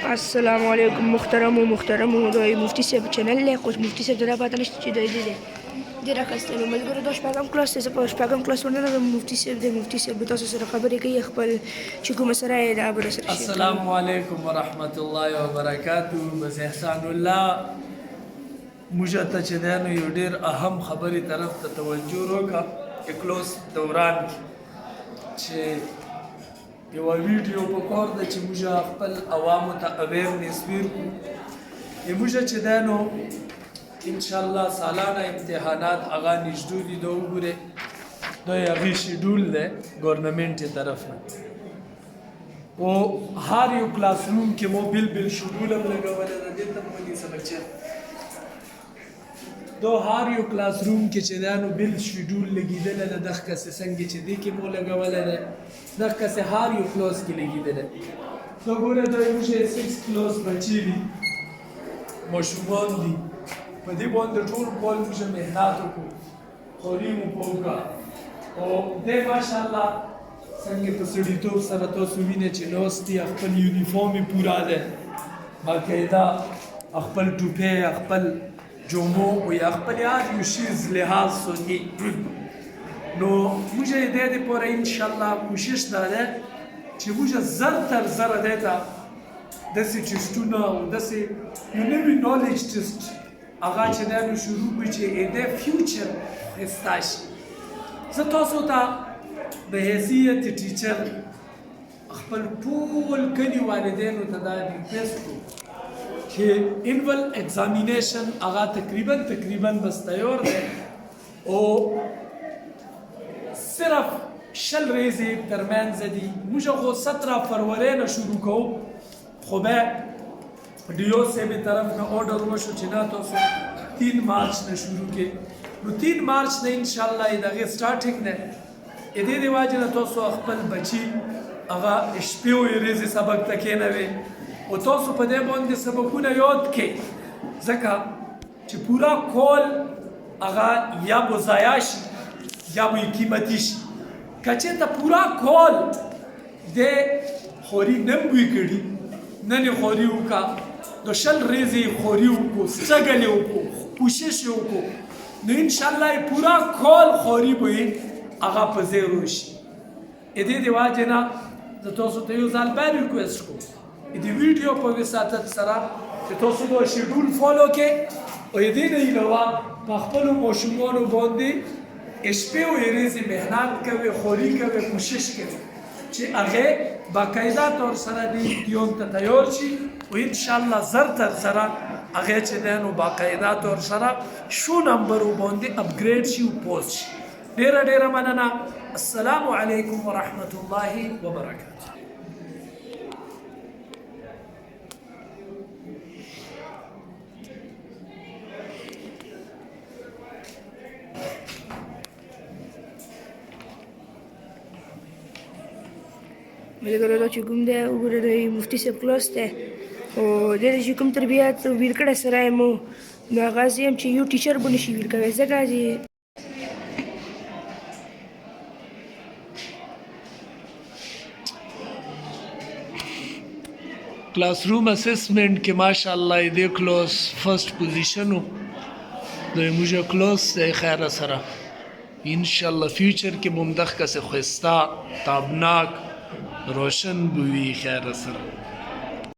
السلام علیکم محترم د مفتی صاحب چینل له خوش مفتی صاحب دا پاتہ نشته چې د راکستلو ملګرو د شپږم کلاس ته په شپږم کلاس ورننه د مفتی صاحب تاسو سره خبرې کوي خپل چې کوم سره یې دا بر سره السلام علیکم ورحمت الله وبرکاتہ. بس احسان الله مجھته چې دانو یو ډیر اهم خبرې طرف ته توجه وکړه کلاس دوران چې یو ویډیو په کور د چې موږ خپل عوامو ته اویرنس ورکړو. موږ چې دانو ان شاء الله سالانه امتحانات اغا نږدې دي دا وګوره دا یو شیډول ده ګورنمنت طرف نه او هر یو کلاس روم کې مو بل شیډول هم لګول ده ته مو دي سبق چې دو هر یو کلاس روم کې چې دانو بل شیډول لګیدل د دغه کس څنګه چې دی کې مو لګول ده دغه کس هر یو کلاس کې لګیدل نو ګوره دا یو 6 کلاس بچی دي مشومان دي په دې باندې ټول کول موږ مهنت وکړو خوري مو پوکا او دې ماشاءالله څنګه په سړیتوب سره تاسو وینئ چې لوستي خپل یونیفورم پورا ده باقاعده خپل ټوپه خپل جومو او خپل هر یو شیز لحاظ سنی نو موږ دې پورې ان شاء الله کوشش داره چې موږ زر تر زر دیتا داسې ټیسټونه او داسې یو نوی نالج ټیسټ هغه چې دا شروع کړي چې د فیوچر استاشي زه تاسو ته د حیثیت ټیچر خپل ټول کلی والدینو ته دا ریکویسټ کوم چې انول ایگزامینیشن هغه تقریبا بس تیار دی او صرف شل ریزې ترمنځ دي موږ خو 17 فروری نه شروع کوو خو به ډیو سے به طرف نه آرډر وشو چې نه تاسو 3 مارچ نه شروع کې نو 3 مارچ نه ان شاء الله دغه سٹارټینګ نه دې دی واجب تاسو خپل بچي هغه شپې او ریزې سبق تکې نه وي او تاسو په دې باندې سبقونه یاد کړئ ځکه چې پورا کول هغه یا بوزایا شي یا به قیمتي شي کچې ته پورا کول د خوري نه وی کړي نن خوري وکا د شل ریزي خوري وکو سټګل وکو کوشش وکو نو ان شاء الله پورا کول خوري به هغه په زیرو شي دې دی واجب نه تاسو ته یو ځل به ریکوست کوم دې ویډیو په وساتت سره چې تاسو د شیډول فالو کې او دې نه علاوه په خپل ماشومانو باندې شپې او ریزي مهنت کوي خوري کوي کوشش کوي چې هغه باقاعده طور سره دې دیون ته تیار شي او ان شاء الله زر تر سره هغه چې دنو باقاعده طور سره شو نمبر باندې اپګریډ شي او پوسټ شي. ډیره مننه. السلام علیکم ورحمت الله وبرکاته. ملګرو دا چې کوم دی وګوره د مفتی صاحب کلاس دی او د چې کوم تربیات ویل کړی سره مو نو هغه هم چې یو ټیچر به نشي ویل کوی ځکه چې کلاس روم اسسمنٹ کې ماشاءالله دې کلاس فرست پوزیشن د موږ کلاس خیر سره ان شاء الله فیوچر کې بمدخ کا سے خستا تابناک روشن بوی خیر سره